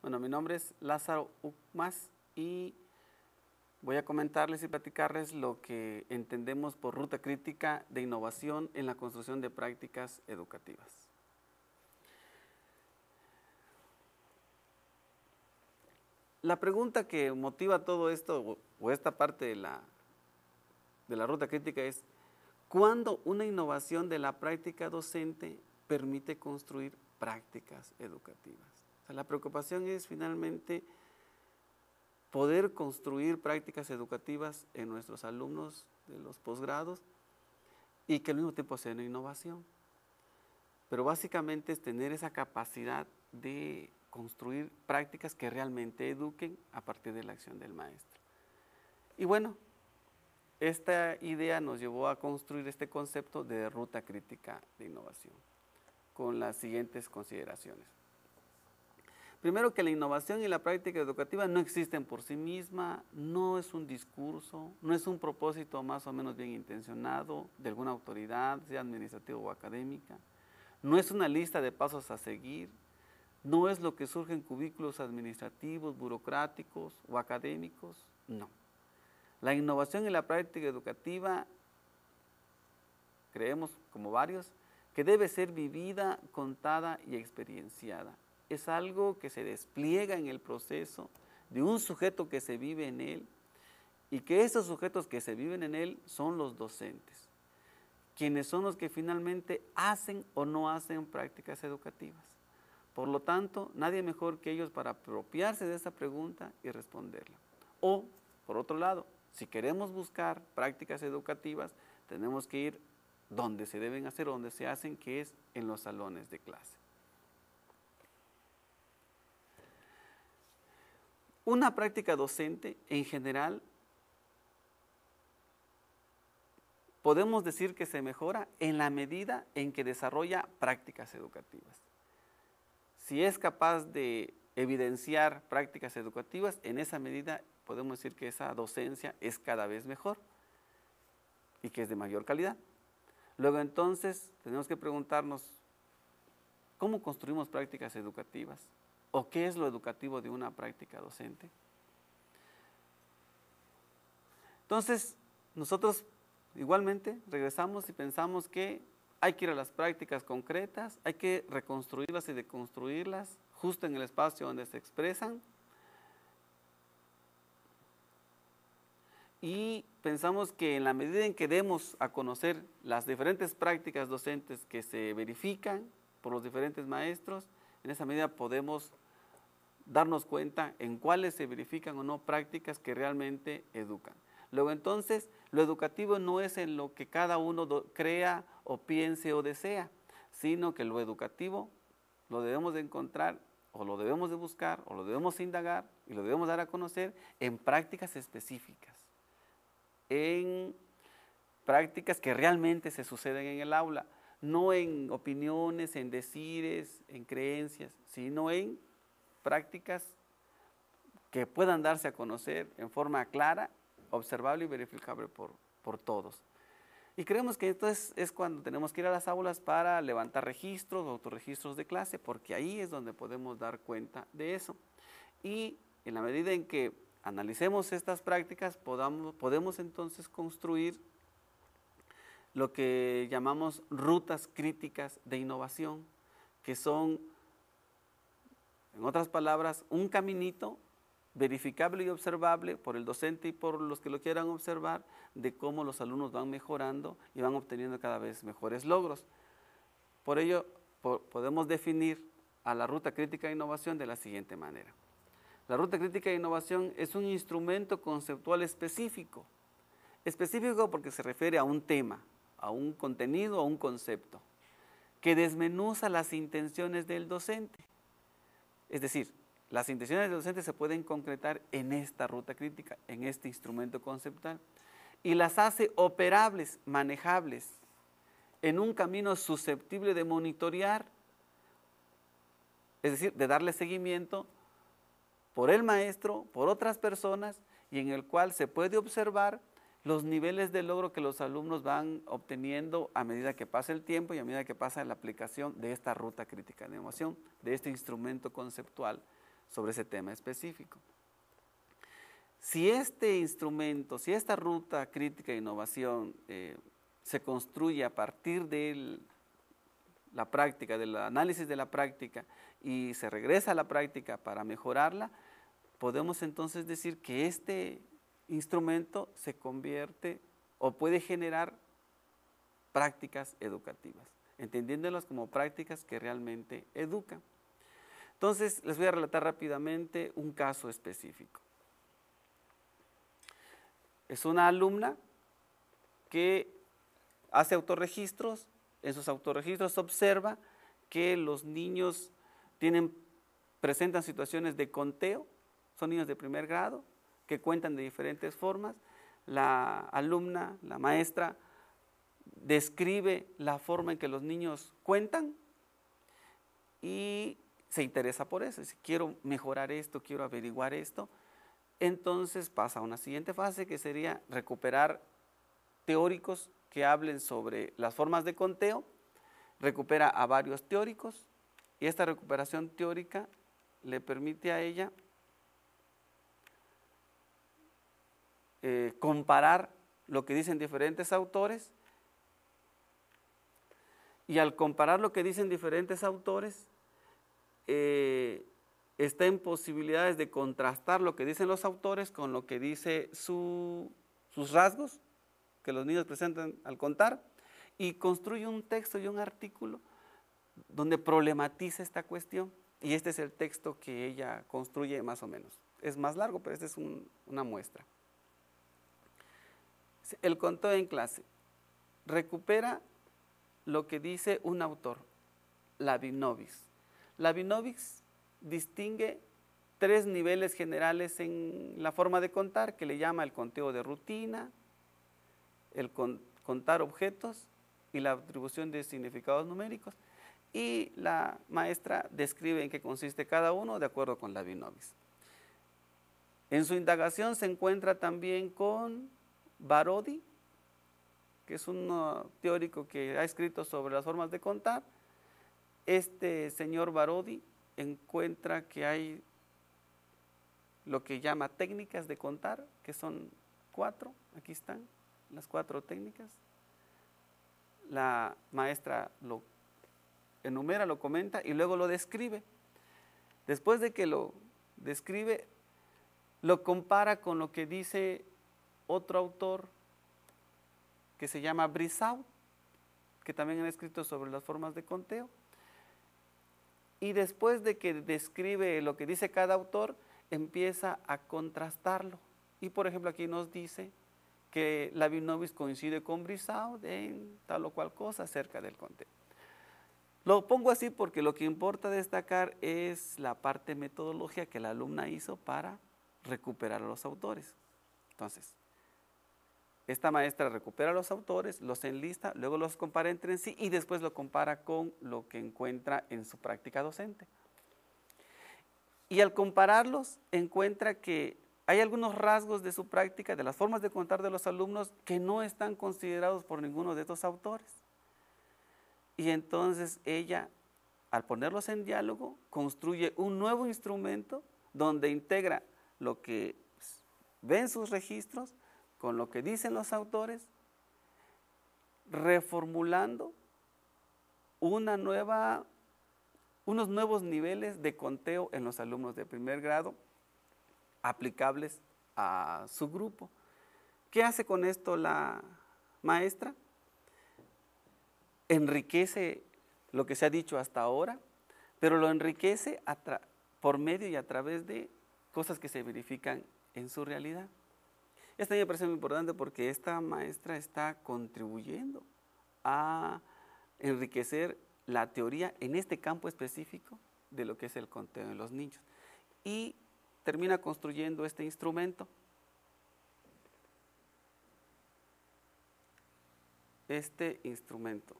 Bueno, mi nombre es Lázaro Ucmas y voy a comentarles y platicarles lo que entendemos por ruta crítica de innovación en la construcción de prácticas educativas. La pregunta que motiva todo esto, o esta parte de la ruta crítica es, ¿cuándo una innovación de la práctica docente permite construir prácticas educativas? O sea, la preocupación es finalmente poder construir prácticas educativas en nuestros alumnos de los posgrados y que al mismo tiempo sea una innovación. Pero básicamente es tener esa capacidad de construir prácticas que realmente eduquen a partir de la acción del maestro. Y bueno, esta idea nos llevó a construir este concepto de ruta crítica de innovación, con las siguientes consideraciones. Primero, que la innovación y la práctica educativa no existen por sí misma, no es un discurso, no es un propósito más o menos bien intencionado de alguna autoridad, sea administrativa o académica, no es una lista de pasos a seguir, no es lo que surge en cubículos administrativos, burocráticos o académicos, no. La innovación y la práctica educativa, creemos como varios, que debe ser vivida, contada y experienciada. Es algo que se despliega en el proceso de un sujeto que se vive en él y que esos sujetos que se viven en él son los docentes, quienes son los que finalmente hacen o no hacen prácticas educativas. Por lo tanto, nadie mejor que ellos para apropiarse de esa pregunta y responderla. O, por otro lado, si queremos buscar prácticas educativas, tenemos que ir donde se deben hacer, donde se hacen, que es en los salones de clase. Una práctica docente, en general, podemos decir que se mejora en la medida en que desarrolla prácticas educativas. Si es capaz de evidenciar prácticas educativas, en esa medida podemos decir que esa docencia es cada vez mejor y que es de mayor calidad. Luego entonces tenemos que preguntarnos, ¿cómo construimos prácticas educativas? ¿O qué es lo educativo de una práctica docente? Entonces, nosotros igualmente regresamos y pensamos que hay que ir a las prácticas concretas, hay que reconstruirlas y deconstruirlas justo en el espacio donde se expresan. Y pensamos que en la medida en que demos a conocer las diferentes prácticas docentes que se verifican por los diferentes maestros, en esa medida podemos darnos cuenta en cuáles se verifican o no prácticas que realmente educan. Luego entonces, lo educativo no es en lo que cada uno crea o piense o desea, sino que lo educativo lo debemos de encontrar o lo debemos de buscar o lo debemos indagar y lo debemos dar a conocer en prácticas específicas, en prácticas que realmente se suceden en el aula, no en opiniones, en decires, en creencias, sino en prácticas que puedan darse a conocer en forma clara, observable y verificable por todos. Y creemos que esto es cuando tenemos que ir a las aulas para levantar registros, autorregistros de clase, porque ahí es donde podemos dar cuenta de eso. Y en la medida en que analicemos estas prácticas, podemos entonces construir lo que llamamos rutas críticas de innovación, que son, en otras palabras, un caminito verificable y observable por el docente y por los que lo quieran observar, de cómo los alumnos van mejorando y van obteniendo cada vez mejores logros. Por ello, podemos definir a la ruta crítica de innovación de la siguiente manera. La ruta crítica de innovación es un instrumento conceptual específico. Específico porque se refiere a un tema, a un contenido, a un concepto, que desmenuza las intenciones del docente. Es decir, las intenciones del docente se pueden concretar en esta ruta crítica, en este instrumento conceptual, y las hace operables, manejables, en un camino susceptible de monitorear, es decir, de darle seguimiento por el maestro, por otras personas, y en el cual se puede observar los niveles de logro que los alumnos van obteniendo a medida que pasa el tiempo y a medida que pasa la aplicación de esta ruta crítica de innovación, de este instrumento conceptual sobre ese tema específico. Si este instrumento, si esta ruta crítica de innovación se construye a partir de la práctica, del análisis de la práctica, y se regresa a la práctica para mejorarla, podemos entonces decir que este instrumento se convierte o puede generar prácticas educativas, entendiéndolas como prácticas que realmente educan. Entonces, les voy a relatar rápidamente un caso específico. Es una alumna que hace autorregistros. En sus autorregistros observa que los niños presentan situaciones de conteo, son niños de primer grado, que cuentan de diferentes formas. La alumna, la maestra, describe la forma en que los niños cuentan y se interesa por eso. Dice, quiero mejorar esto, quiero averiguar esto. Entonces pasa a una siguiente fase, que sería recuperar teóricos que hablen sobre las formas de conteo. Recupera a varios teóricos y esta recuperación teórica le permite a ella comparar lo que dicen diferentes autores, y al comparar lo que dicen diferentes autores, está en posibilidades de contrastar lo que dicen los autores con lo que dice sus rasgos que los niños presentan al contar, y construye un texto y un artículo donde problematiza esta cuestión. Y este es el texto que ella construye más o menos. Es más largo, pero esta es una muestra. El conteo en clase recupera lo que dice un autor, Lavinovich. Lavinovich distingue 3 niveles generales en la forma de contar, que le llama el conteo de rutina, el contar objetos y la atribución de significados numéricos. Y la maestra describe en qué consiste cada uno de acuerdo con Lavinovich. En su indagación se encuentra también con Barodi, que es un teórico que ha escrito sobre las formas de contar. Este señor Barodi encuentra que hay lo que llama técnicas de contar, que son 4, aquí están las 4 técnicas. La maestra lo enumera, lo comenta y luego lo describe. Después de que lo describe, lo compara con lo que dice otro autor que se llama Brissaud, que también ha escrito sobre las formas de conteo. Y después de que describe lo que dice cada autor, empieza a contrastarlo. Y por ejemplo aquí nos dice que Lavinovich coincide con Brissaud en tal o cual cosa acerca del conteo. Lo pongo así porque lo que importa destacar es la parte metodológica que la alumna hizo para recuperar a los autores. Entonces, esta maestra recupera a los autores, los enlista, luego los compara entre sí y después lo compara con lo que encuentra en su práctica docente. Y al compararlos encuentra que hay algunos rasgos de su práctica, de las formas de contar de los alumnos, que no están considerados por ninguno de estos autores. Y entonces ella, al ponerlos en diálogo, construye un nuevo instrumento donde integra lo que ve en sus registros con lo que dicen los autores, reformulando unos nuevos niveles de conteo en los alumnos de primer grado aplicables a su grupo. ¿Qué hace con esto la maestra? Enriquece lo que se ha dicho hasta ahora, pero lo enriquece por medio y a través de cosas que se verifican en su realidad. Esto me parece muy importante porque esta maestra está contribuyendo a enriquecer la teoría en este campo específico de lo que es el conteo en los niños. Y termina construyendo este instrumento. Este instrumento,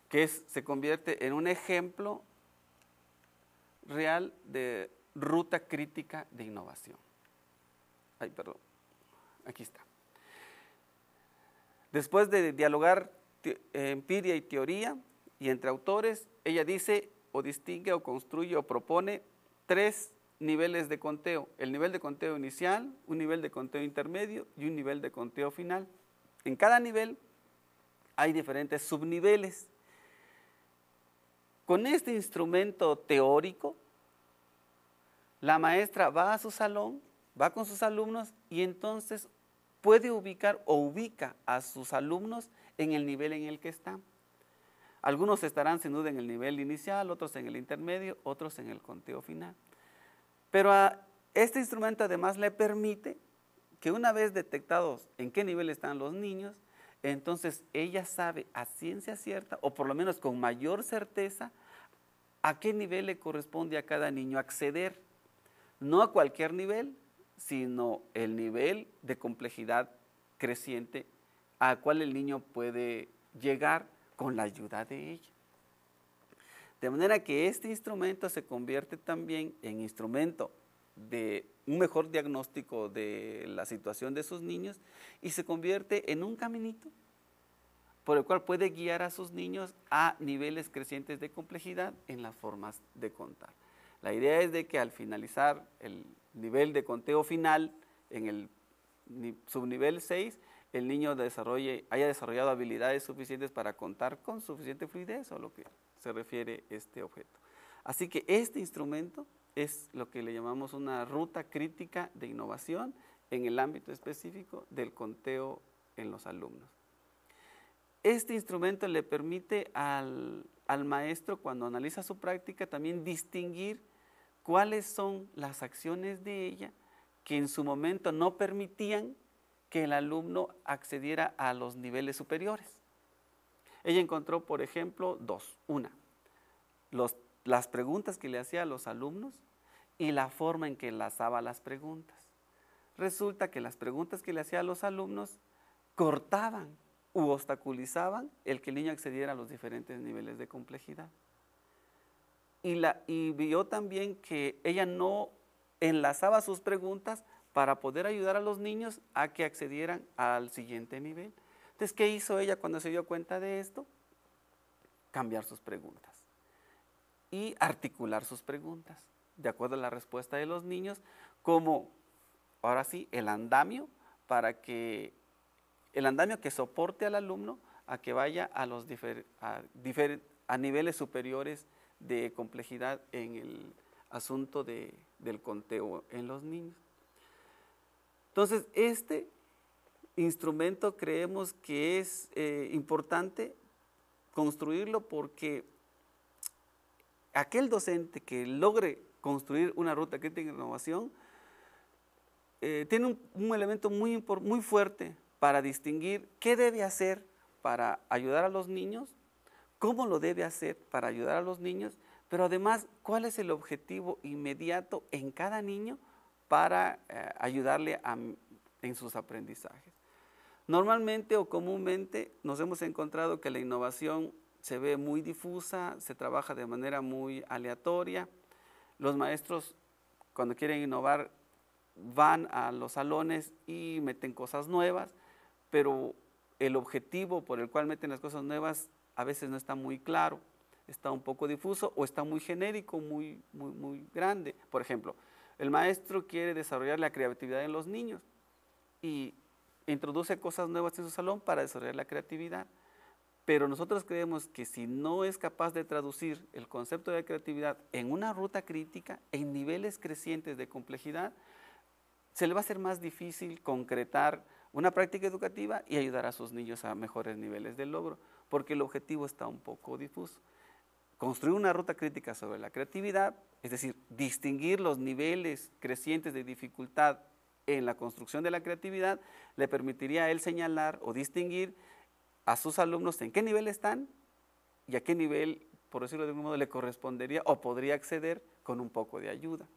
que se convierte en un ejemplo real de ruta crítica de innovación. Ay, perdón. Aquí está. Después de dialogar empiria y teoría y entre autores, ella dice o distingue o construye o propone 3 niveles de conteo: el nivel de conteo inicial, un nivel de conteo intermedio y un nivel de conteo final. En cada nivel hay diferentes subniveles. Con este instrumento teórico, la maestra va a su salón, va con sus alumnos y entonces puede ubicar o ubica a sus alumnos en el nivel en el que están. Algunos estarán sin duda en el nivel inicial, otros en el intermedio, otros en el conteo final. Pero este instrumento además le permite que una vez detectados en qué nivel están los niños, entonces ella sabe a ciencia cierta, o por lo menos con mayor certeza, a qué nivel le corresponde a cada niño acceder. No a cualquier nivel, sino el nivel de complejidad creciente al cual el niño puede llegar con la ayuda de ella. De manera que este instrumento se convierte también en instrumento de un mejor diagnóstico de la situación de sus niños y se convierte en un caminito por el cual puede guiar a sus niños a niveles crecientes de complejidad en las formas de contar. La idea es de que al finalizar el nivel de conteo final en el subnivel 6, el niño haya desarrollado habilidades suficientes para contar con suficiente fluidez, a lo que se refiere este objeto. Así que este instrumento es lo que le llamamos una ruta crítica de innovación en el ámbito específico del conteo en los alumnos. Este instrumento le permite al maestro, cuando analiza su práctica, también distinguir cuáles son las acciones de ella que en su momento no permitían que el alumno accediera a los niveles superiores. Ella encontró, por ejemplo, dos. Una, las preguntas que le hacía a los alumnos y la forma en que enlazaba las preguntas. Resulta que las preguntas que le hacía a los alumnos cortaban u obstaculizaban el que el niño accediera a los diferentes niveles de complejidad. Y vio también que ella no enlazaba sus preguntas para poder ayudar a los niños a que accedieran al siguiente nivel. Entonces, ¿qué hizo ella cuando se dio cuenta de esto? Cambiar sus preguntas y articular sus preguntas de acuerdo a la respuesta de los niños, como, ahora sí, el andamio que soporte al alumno a que vaya a niveles superiores de complejidad en el asunto del conteo en los niños. Entonces, este instrumento creemos que es importante construirlo porque aquel docente que logre construir una ruta crítica de innovación tiene un elemento muy fuerte para distinguir qué debe hacer para ayudar a los niños, cómo lo debe hacer para ayudar a los niños, pero además cuál es el objetivo inmediato en cada niño para ayudarle en sus aprendizajes. Normalmente o comúnmente nos hemos encontrado que la innovación se ve muy difusa, se trabaja de manera muy aleatoria. Los maestros, cuando quieren innovar, van a los salones y meten cosas nuevas, pero el objetivo por el cual meten las cosas nuevas a veces no está muy claro, está un poco difuso o está muy genérico, muy grande. Por ejemplo, el maestro quiere desarrollar la creatividad en los niños y introduce cosas nuevas en su salón para desarrollar la creatividad. Pero nosotros creemos que si no es capaz de traducir el concepto de creatividad en una ruta crítica, en niveles crecientes de complejidad, se le va a hacer más difícil concretar una práctica educativa y ayudar a sus niños a mejores niveles de logro, porque el objetivo está un poco difuso. Construir una ruta crítica sobre la creatividad, es decir, distinguir los niveles crecientes de dificultad en la construcción de la creatividad, le permitiría a él señalar o distinguir a sus alumnos en qué nivel están y a qué nivel, por decirlo de algún modo, le correspondería o podría acceder con un poco de ayuda.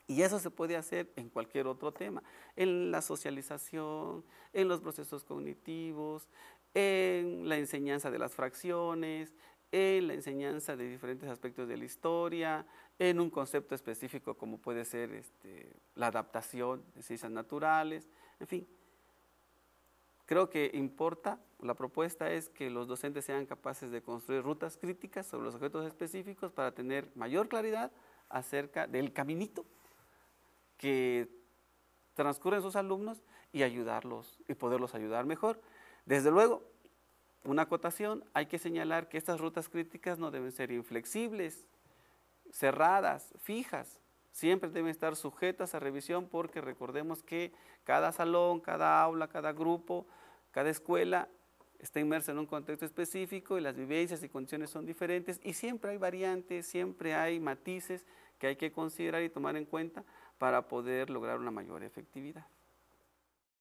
Y eso se puede hacer en cualquier otro tema, en la socialización, en los procesos cognitivos, en la enseñanza de las fracciones, en la enseñanza de diferentes aspectos de la historia, en un concepto específico como puede ser la adaptación de ciencias naturales, en fin. Creo que importa, la propuesta es que los docentes sean capaces de construir rutas críticas sobre los objetos específicos para tener mayor claridad acerca del caminito que transcurren sus alumnos y ayudarlos y poderlos ayudar mejor. Desde luego, una acotación, hay que señalar que estas rutas críticas no deben ser inflexibles, cerradas, fijas, siempre deben estar sujetas a revisión porque recordemos que cada salón, cada aula, cada grupo, cada escuela está inmersa en un contexto específico y las vivencias y condiciones son diferentes y siempre hay variantes, siempre hay matices que hay que considerar y tomar en cuenta para poder lograr una mayor efectividad.